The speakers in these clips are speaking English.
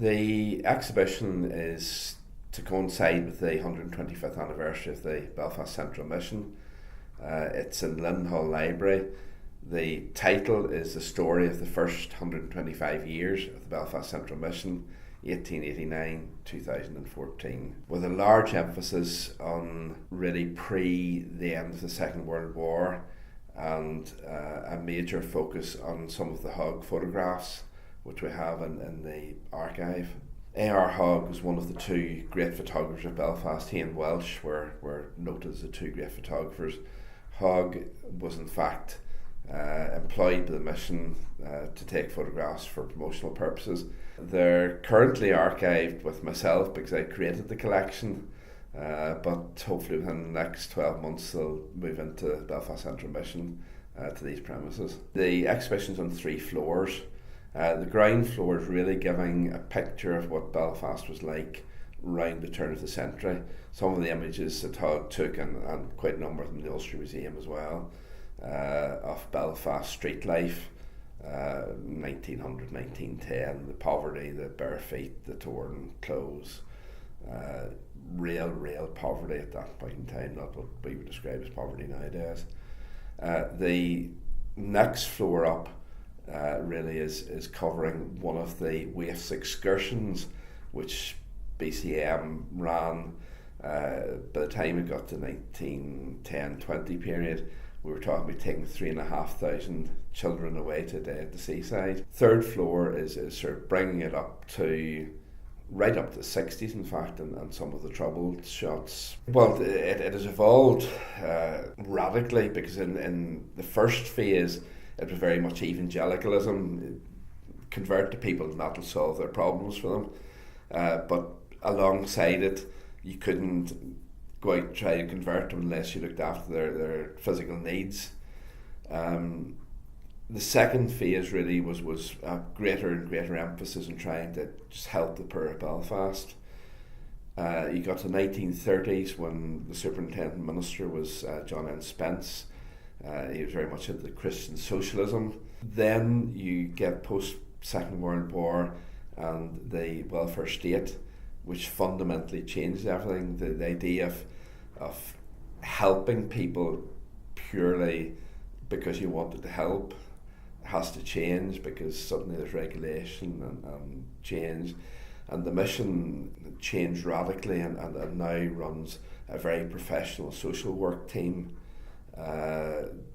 The exhibition is to coincide with the 125th anniversary of the Belfast Central Mission. It's in Lynn Hall Library. The title is the story of the first 125 years of the Belfast Central Mission, 1889-2014, with a large emphasis on really pre the end of the Second World War, and a major focus on some of the Hogg photographs which we have in the archive. A.R. Hogg was one of the two great photographers of Belfast. He and Welsh were noted as the two great photographers. Hogg was in fact employed by the mission to take photographs for promotional purposes. They're currently archived with myself because I created the collection, but hopefully within the next 12 months they'll move into Belfast Central Mission to these premises. The exhibition's on 3 floors. The ground floor is really giving a picture of what Belfast was like around the turn of the century. Some of the images that Hogg took, and quite a number of them in the Ulster Museum as well, of Belfast street life, 1900, 1910, the poverty, the bare feet, the torn clothes, real poverty at that point in time, not what we would describe as poverty nowadays. The next floor up really is covering one of the waifs excursions which BCM ran by the time it got to 1910-20 period. We were talking about taking 3,500 children away to the seaside. Third floor is sort of bringing it up to right up to the 60s, in fact, and some of the troubled shots. Well, it has evolved radically, because in the first phase it was very much evangelicalism, convert the people and that'll solve their problems for them. But alongside it, you couldn't go out and try to convert them unless you looked after their physical needs. The second phase really was a greater and greater emphasis on trying to just help the poor of Belfast. You got to the 1930s when the superintendent minister was John N. Spence. He was very much into Christian socialism. Then you get post-Second World War and the welfare state, which fundamentally changed everything. The idea of helping people purely because you wanted to help has to change, because suddenly there's regulation and change. And the mission changed radically and now runs a very professional social work team,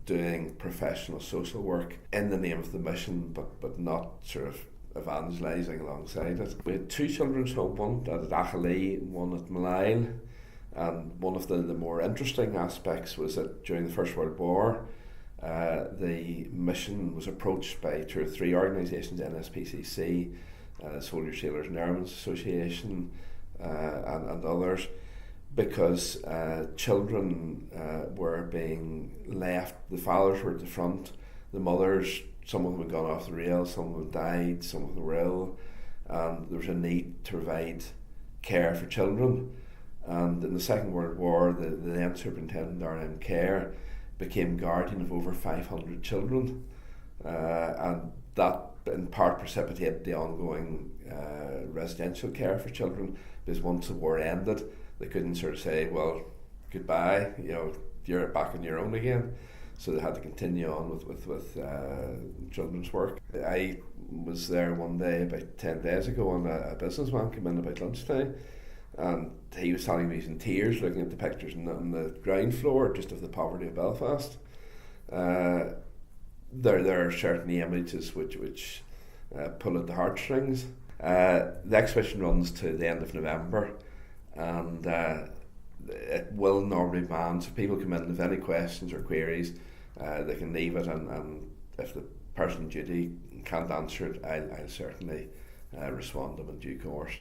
doing professional social work in the name of the mission, but not sort of evangelising alongside it. We had 2 children's homes, one at Achillee, one at Malile, and one of the more interesting aspects was that during the First World War, the mission was approached by 2 or 3 organisations, NSPCC, Soldiers, Sailors and Airmen's Association, and others, because children were being left. The fathers were at the front, the mothers, some of them had gone off the rails, some of them died, some of them were ill, and there was a need to provide care for children. And in the Second World War, the then superintendent, R.M. Kerr, became guardian of over 500 children, and that in part precipitated the ongoing residential care for children, because once the war ended, they couldn't sort of say, well, goodbye, you're back on your own again. So they had to continue on with children's work. I was there one day about 10 days ago, and a businessman came in about lunchtime, and he was telling me he was in tears looking at the pictures on the ground floor just of the poverty of Belfast. There are certainly images which pull at the heartstrings. The exhibition runs to the end of November, and it will normally be manned, so people come in, if any questions or queries, they can leave it, and if the person on duty can't answer it, I'll certainly respond to them in due course.